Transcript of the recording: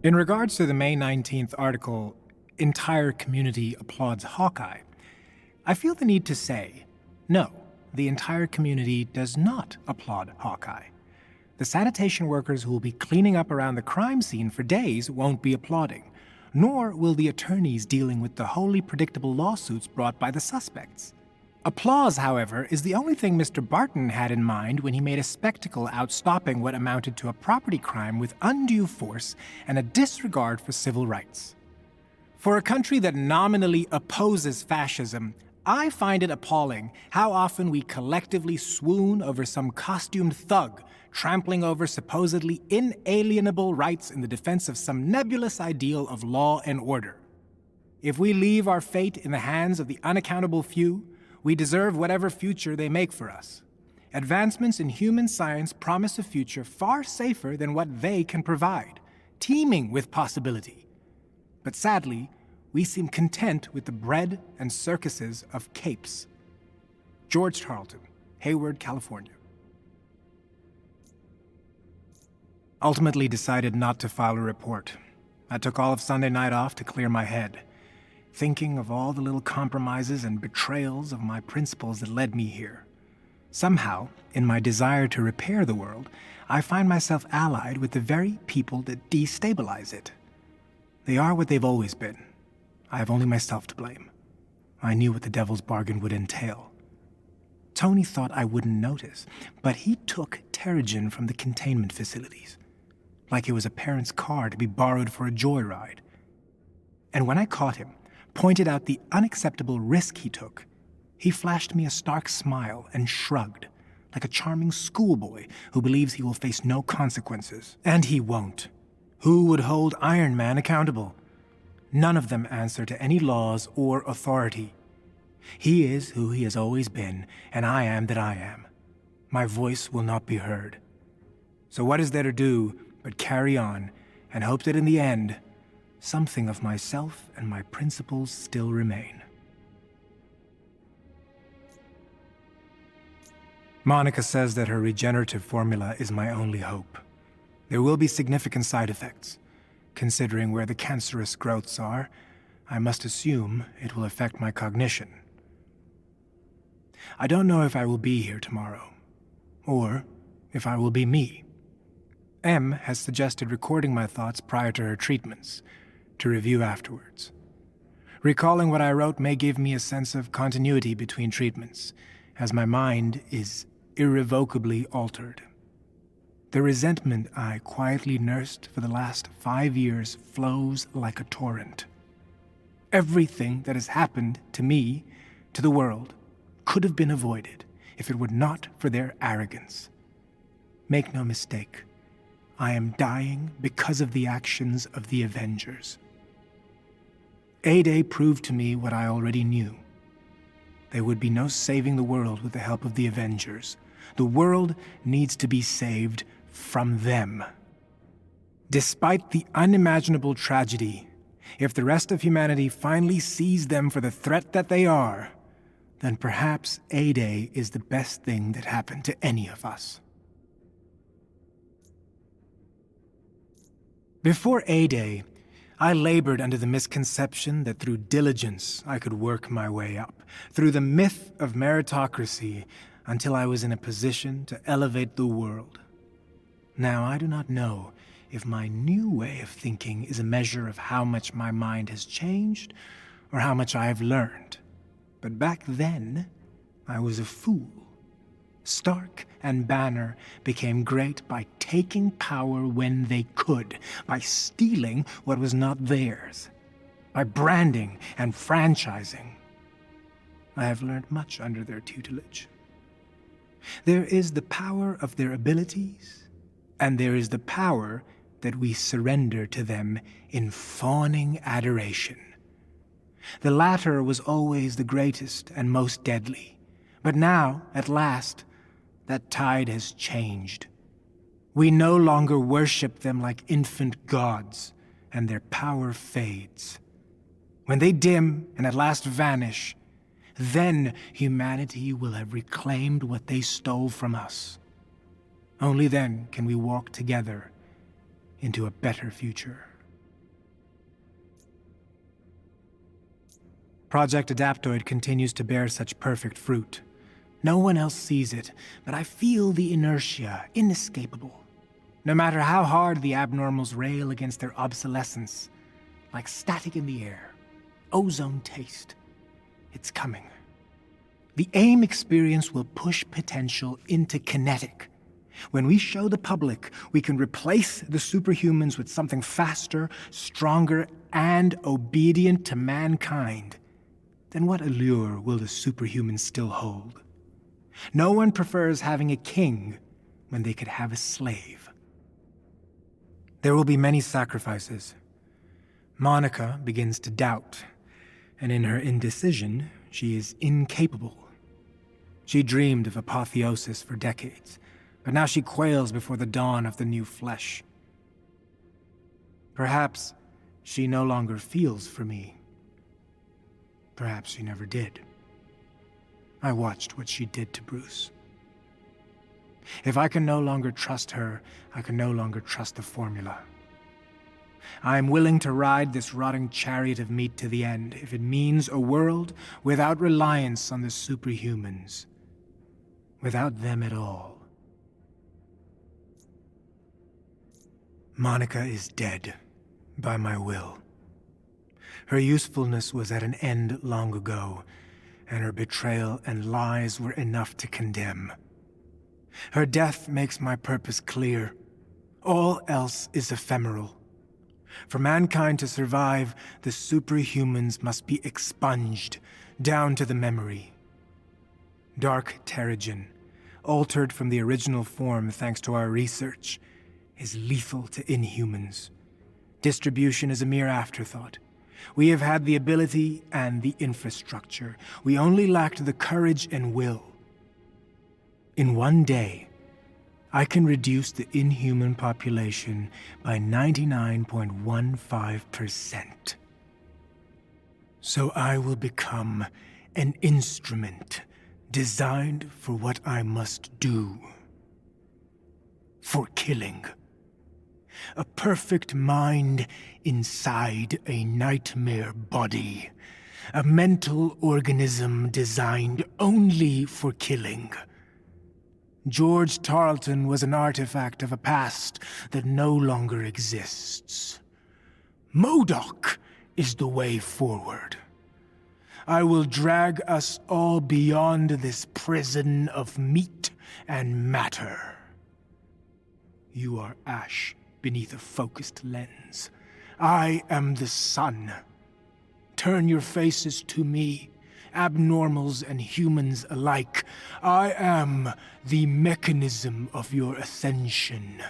In regards to the May 19th article, "Entire Community Applauds Hawkeye," I feel the need to say, no, the entire community does not applaud Hawkeye. The sanitation workers who will be cleaning up around the crime scene for days won't be applauding, nor will the attorneys dealing with the wholly predictable lawsuits brought by the suspects. Applause, however, is the only thing Mr. Barton had in mind when he made a spectacle out stopping what amounted to a property crime with undue force and a disregard for civil rights. For a country that nominally opposes fascism, I find it appalling how often we collectively swoon over some costumed thug trampling over supposedly inalienable rights in the defense of some nebulous ideal of law and order. If we leave our fate in the hands of the unaccountable few, we deserve whatever future they make for us. Advancements in human science promise a future far safer than what they can provide, teeming with possibility. But sadly, we seem content with the bread and circuses of capes. George Tarleton, Hayward, California. Ultimately decided not to file a report. I took all of Sunday night off to clear my head, thinking of all the little compromises and betrayals of my principles that led me here. Somehow, in my desire to repair the world, I find myself allied with the very people that destabilize it. They are what they've always been. I have only myself to blame. I knew what the devil's bargain would entail. Tony thought I wouldn't notice, but he took Terrigen from the containment facilities, like it was a parent's car to be borrowed for a joyride. And when I caught him, pointed out the unacceptable risk he took, he flashed me a stark smile and shrugged, like a charming schoolboy who believes he will face no consequences. And he won't. Who would hold Iron Man accountable? None of them answer to any laws or authority. He is who he has always been, and I am that I am. My voice will not be heard. So what is there to do but carry on and hope that in the end, something of myself and my principles still remain. Monica says that her regenerative formula is my only hope. There will be significant side effects. Considering where the cancerous growths are, I must assume it will affect my cognition. I don't know if I will be here tomorrow, or if I will be me. M has suggested recording my thoughts prior to her treatments, to review afterwards. Recalling what I wrote may give me a sense of continuity between treatments, as my mind is irrevocably altered. The resentment I quietly nursed for the last 5 years flows like a torrent. Everything that has happened to me, to the world, could have been avoided if it were not for their arrogance. Make no mistake, I am dying because of the actions of the Avengers. A-Day proved to me what I already knew. There would be no saving the world with the help of the Avengers. The world needs to be saved from them. Despite the unimaginable tragedy, if the rest of humanity finally sees them for the threat that they are, then perhaps A-Day is the best thing that happened to any of us. Before A-Day, I labored under the misconception that through diligence I could work my way up, through the myth of meritocracy, until I was in a position to elevate the world. Now, I do not know if my new way of thinking is a measure of how much my mind has changed or how much I have learned. But back then, I was a fool. Stark and Banner became great by taking power when they could, by stealing what was not theirs, by branding and franchising. I have learned much under their tutelage. There is the power of their abilities, and there is the power that we surrender to them in fawning adoration. The latter was always the greatest and most deadly, but now, at last, that tide has changed. We no longer worship them like infant gods, and their power fades. When they dim and at last vanish, then humanity will have reclaimed what they stole from us. Only then can we walk together into a better future. Project Adaptoid continues to bear such perfect fruit. No one else sees it, but I feel the inertia inescapable. No matter how hard the abnormals rail against their obsolescence, like static in the air, ozone taste, it's coming. The AIM experience will push potential into kinetic. When we show the public we can replace the superhumans with something faster, stronger, and obedient to mankind, then what allure will the superhumans still hold? No one prefers having a king when they could have a slave. There will be many sacrifices. Monica begins to doubt, and in her indecision, she is incapable. She dreamed of apotheosis for decades, but now she quails before the dawn of the new flesh. Perhaps she no longer feels for me. Perhaps she never did. I watched what she did to Bruce. If I can no longer trust her, I can no longer trust the formula. I am willing to ride this rotting chariot of meat to the end, if it means a world without reliance on the superhumans. Without them at all. Monica is dead, by my will. Her usefulness was at an end long ago, and her betrayal and lies were enough to condemn. Her death makes my purpose clear. All else is ephemeral. For mankind to survive, the superhumans must be expunged, down to the memory. Dark Terrigen, altered from the original form thanks to our research, is lethal to inhumans. Distribution is a mere afterthought. We have had the ability and the infrastructure. We only lacked the courage and will. In one day, I can reduce the inhuman population by 99.15%. So I will become an instrument designed for what I must do. For killing. A perfect mind inside a nightmare body. A mental organism designed only for killing. George Tarleton was an artifact of a past that no longer exists. MODOK is the way forward. I will drag us all beyond this prison of meat and matter. You are ash beneath a focused lens. I am the sun. Turn your faces to me, abnormals and humans alike. I am the mechanism of your ascension.